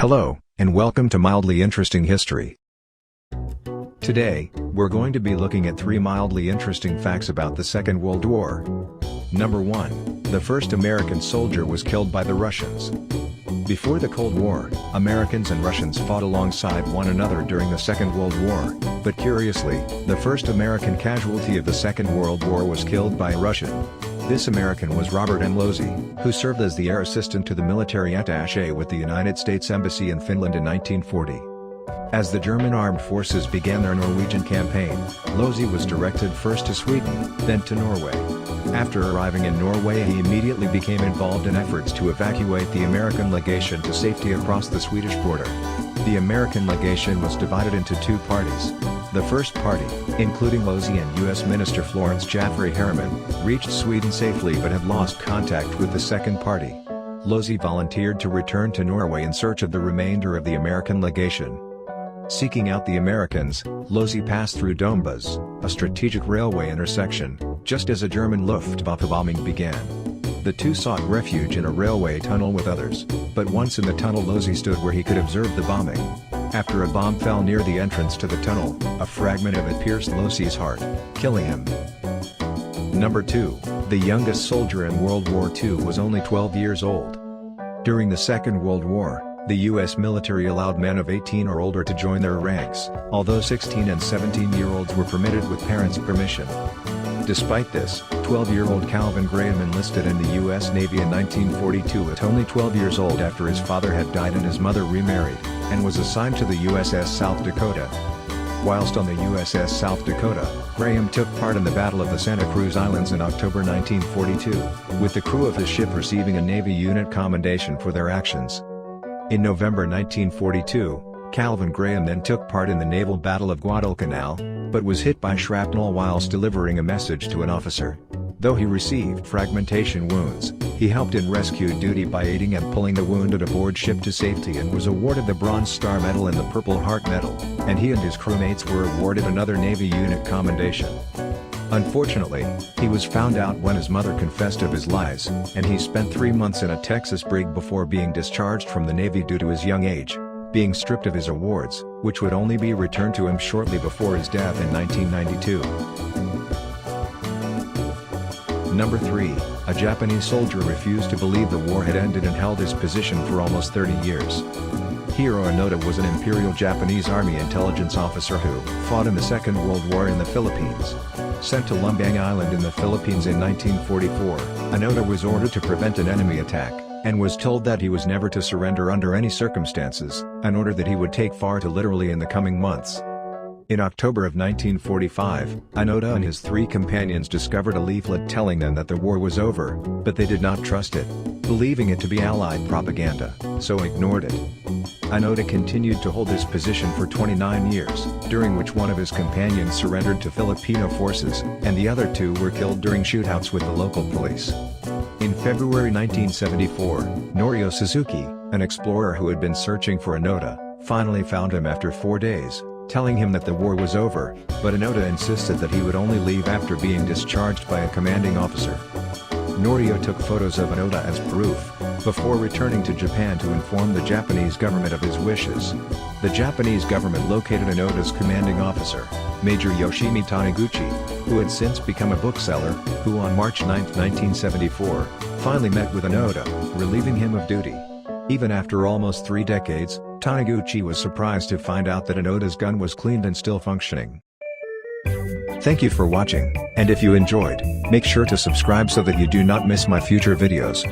Hello, and welcome to Mildly Interesting History. Today, we're going to be looking at 3 mildly interesting facts about the Second World War. Number 1. The first American soldier was killed by the Russians. Before the Cold War, Americans and Russians fought alongside one another during the Second World War, but curiously, the first American casualty of the Second World War was killed by a Russian. This American was Robert M. Losey, who served as the air assistant to the military attaché with the United States Embassy in Finland in 1940. As the German armed forces began their Norwegian campaign, Losey was directed first to Sweden, then to Norway. After arriving in Norway, he immediately became involved in efforts to evacuate the American legation to safety across the Swedish border. The American legation was divided into 2 parties. The first party, including Losey and U.S. Minister Florence Jaffray Harriman, reached Sweden safely but had lost contact with the second party. Losey volunteered to return to Norway in search of the remainder of the American legation. Seeking out the Americans, Losey passed through Dombås, a strategic railway intersection, just as a German Luftwaffe bombing began. The two sought refuge in a railway tunnel with others, but once in the tunnel Losey stood where he could observe the bombing. After a bomb fell near the entrance to the tunnel, a fragment of it pierced Losey's heart, killing him. Number 2. The youngest soldier in World War II was only 12 years old. During the Second World War, the U.S. military allowed men of 18 or older to join their ranks, although 16 and 17-year-olds were permitted with parents' permission. Despite this, 12-year-old Calvin Graham enlisted in the U.S. Navy in 1942 at only 12 years old after his father had died and his mother remarried, and was assigned to the USS South Dakota. Whilst on the USS South Dakota, Graham took part in the Battle of the Santa Cruz Islands in October 1942, with the crew of his ship receiving a Navy unit commendation for their actions. In November 1942, Calvin Graham then took part in the naval Battle of Guadalcanal, but was hit by shrapnel whilst delivering a message to an officer. Though he received fragmentation wounds, he helped in rescue duty by aiding and pulling the wounded aboard ship to safety and was awarded the Bronze Star Medal and the Purple Heart Medal, and he and his crewmates were awarded another Navy unit commendation. Unfortunately, he was found out when his mother confessed of his lies, and he spent 3 months in a Texas brig before being discharged from the Navy due to his young age, being stripped of his awards, which would only be returned to him shortly before his death in 1992. Number 3. A Japanese soldier refused to believe the war had ended and held his position for almost 30 years. Hiro Onoda was an Imperial Japanese Army intelligence officer who fought in the Second World War in the Philippines. Sent to Lumbang Island in the Philippines in 1944, Onoda was ordered to prevent an enemy attack, and was told that he was never to surrender under any circumstances, an order that he would take far too literally in the coming months. In October of 1945, Onoda and his 3 companions discovered a leaflet telling them that the war was over, but they did not trust it, believing it to be Allied propaganda, so ignored it. Onoda continued to hold this position for 29 years, during which one of his companions surrendered to Filipino forces, and the other 2 were killed during shootouts with the local police. In February 1974, Norio Suzuki, an explorer who had been searching for Onoda, finally found him after 4 days, telling him that the war was over, but Onoda insisted that he would only leave after being discharged by a commanding officer. Norio took photos of Onoda as proof, before returning to Japan to inform the Japanese government of his wishes. The Japanese government located Onoda's commanding officer, Major Yoshimi Taniguchi, who had since become a bookseller, who on March 9, 1974, finally met with Onoda, relieving him of duty. Even after almost 3 decades, Taniguchi was surprised to find out that Onoda's gun was cleaned and still functioning. Thank you for watching, and if you enjoyed, make sure to subscribe so that you do not miss my future videos.